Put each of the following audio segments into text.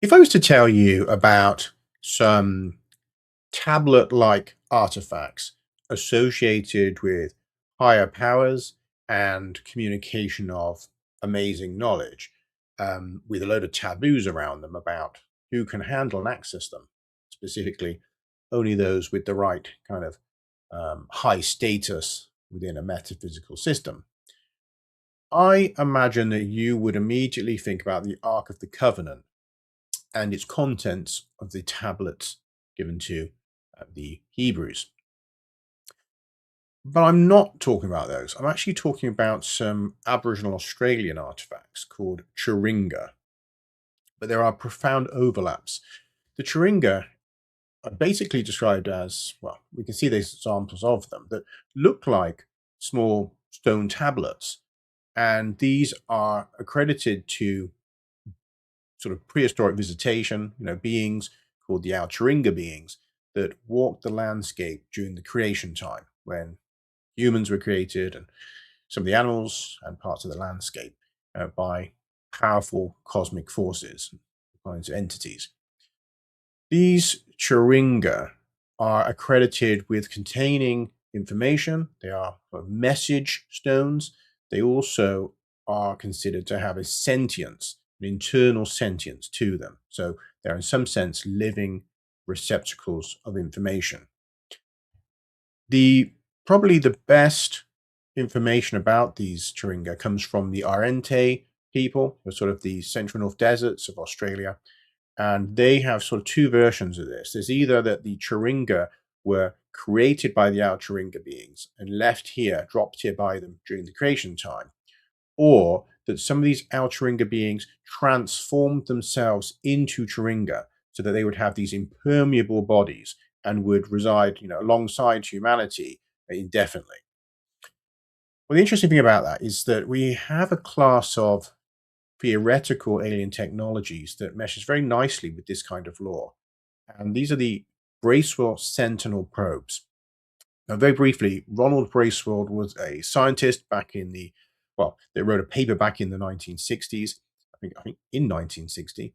If I was to tell you about some tablet-like artifacts associated with higher powers and communication of amazing knowledge, with a load of taboos around them about who can handle and access them, specifically only those with the right kind of high status within a metaphysical system. I imagine that you would immediately think about the Ark of the Covenant and its contents of the tablets given to the Hebrews. But I'm not talking about those. I'm actually talking about some Aboriginal Australian artifacts called Churinga, but there are profound overlaps. The Churinga are basically described as, well, we can see these examples of them that look like small stone tablets, and these are accredited to sort of prehistoric visitation, beings called the Churinga beings that walked the landscape during the creation time when humans were created and some of the animals and parts of the landscape by powerful cosmic forces, kinds of entities. These Churinga are accredited with containing information. They are sort of message stones. They also are considered to have a sentience, an internal sentience to them. So they're in some sense living receptacles of information. The Probably the best information about these Churinga comes from the Arente people, who are sort of the central north deserts of Australia, and they have sort of two versions of this. There's either that the Churinga were created by the Al Churinga beings and left here, dropped here by them during the creation time, or that some of these Al Churinga beings transformed themselves into Churinga so that they would have these impermeable bodies and would reside, alongside humanity indefinitely. Well, the interesting thing about that is that we have a class of theoretical alien technologies that meshes very nicely with this kind of law. And these are the Bracewell Sentinel probes. Now, very briefly, Ronald Bracewell was a scientist back in the, well, they wrote a paper back in the 1960s, I think in 1960,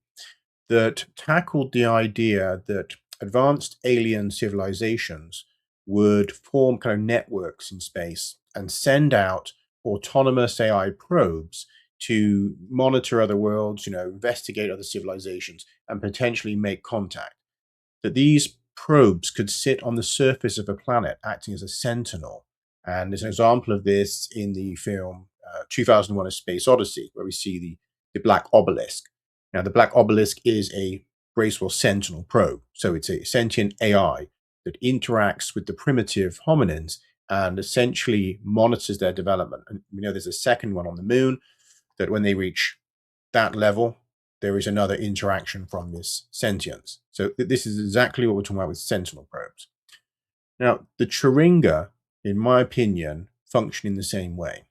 that tackled the idea that advanced alien civilizations would form kind of networks in space and send out autonomous AI probes to monitor other worlds, investigate other civilizations, and potentially make contact. That these probes could sit on the surface of a planet acting as a sentinel. And there's an example of this in the film 2001: A Space Odyssey, where we see the black obelisk. Now, the black obelisk is a Bracewell Sentinel probe. So it's a sentient AI that interacts with the primitive hominins and essentially monitors their development. And we know there's a second one on the moon that when they reach that level, there is another interaction from this sentience. So this is exactly what we're talking about with sentinel probes. Now, the Churinga, in my opinion, function in the same way.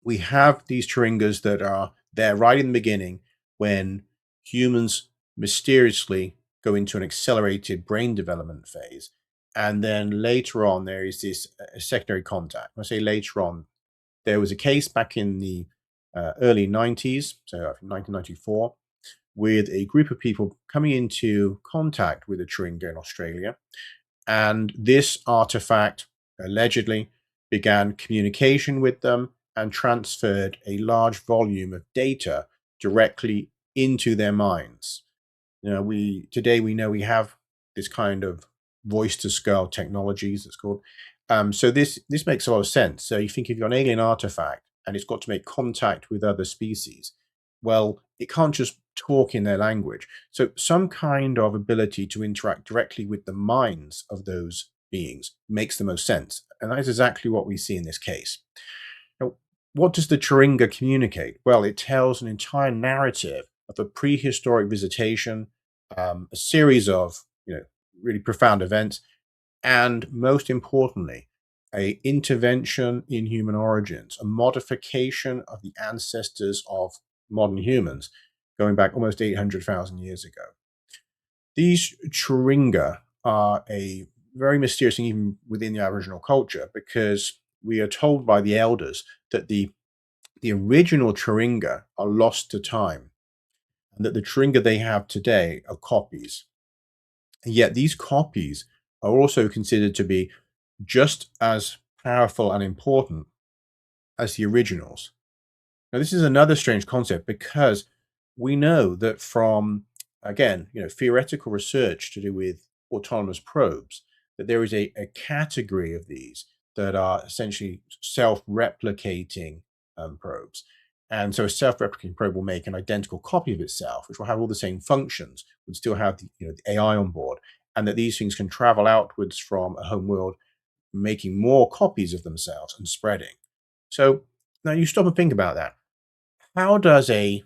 We have these Churingas that are there right in the beginning when humans mysteriously go into an accelerated brain development phase. And then later on, there is this secondary contact. When I say later on, there was a case back in the early 90s, so I think 1994, with a group of people coming into contact with a Churinga in Australia. And this artifact allegedly began communication with them and transferred a large volume of data directly into their minds. We today we know we have this kind of voice to skull technologies. It's called. So this makes a lot of sense. So you think if you're an alien artifact and it's got to make contact with other species, well, it can't just talk in their language. So some kind of ability to interact directly with the minds of those beings makes the most sense, and that is exactly what we see in this case. Now, what does the Churinga communicate? Well, it tells an entire narrative of a prehistoric visitation, a series of really profound events, and most importantly, a intervention in human origins, a modification of the ancestors of modern humans, going back almost 800,000 years ago. These Churinga are a very mysterious thing even within the Aboriginal culture because we are told by the elders that the original Churinga are lost to time. and that the Churinga they have today are copies. And yet these copies are also considered to be just as powerful and important as the originals. Now, this is another strange concept because we know that from, again, theoretical research to do with autonomous probes, that there is a category of these that are essentially self-replicating probes. And so a self-replicating probe will make an identical copy of itself, which will have all the same functions, would still have the AI on board, and that these things can travel outwards from a home world, making more copies of themselves and spreading. So now you stop and think about that. How does a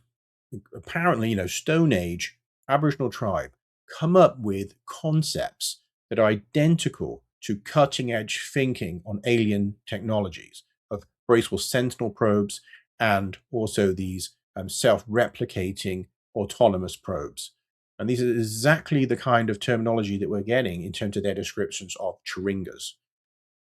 apparently, Stone Age Aboriginal tribe come up with concepts that are identical to cutting edge thinking on alien technologies of Bracewell Sentinel probes and also these self replicating autonomous probes? And these are exactly the kind of terminology that we're getting in terms of their descriptions of Churingas.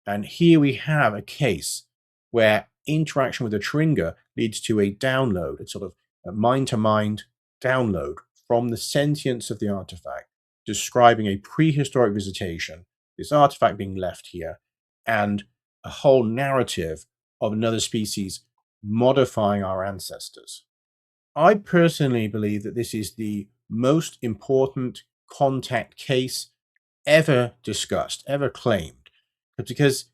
And here we have a case where interaction with a Churinga leads to a download, a sort of mind to mind download from the sentience of the artifact, describing a prehistoric visitation, this artifact being left here, and a whole narrative of another species modifying our ancestors. I personally believe that this is the most important contact case ever discussed, ever claimed, because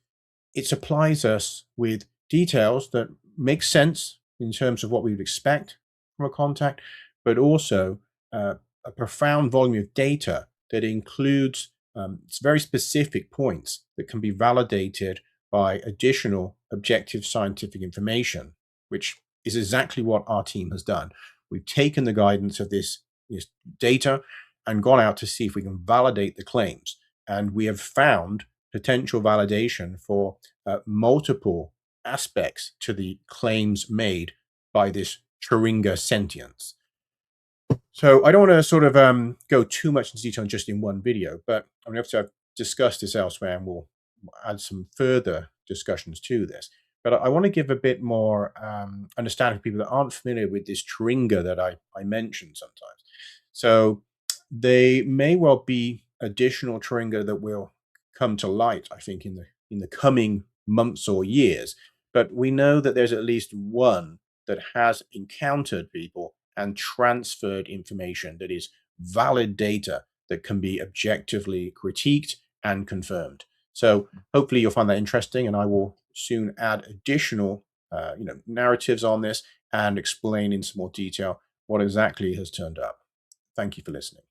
it supplies us with details that make sense in terms of what we would expect from a contact, but also a profound volume of data that includes very specific points that can be validated by additional objective scientific information, which is exactly what our team has done. We've taken the guidance of this data and gone out to see if we can validate the claims. And we have found potential validation for multiple aspects to the claims made by this Churinga sentience. So I don't want to sort of go too much into detail just in one video, but I'm going to have to discuss this elsewhere and we'll add some further discussions to this. But I want to give a bit more understanding for people that aren't familiar with this Churinga that I mentioned sometimes. So they may well be additional Churinga that will come to light, I think, in the coming months or years. But we know that there's at least one that has encountered people and transferred information that is valid data that can be objectively critiqued and confirmed. So hopefully you'll find that interesting, and I will soon add additional, narratives on this and explain in some more detail what exactly has turned up. Thank you for listening.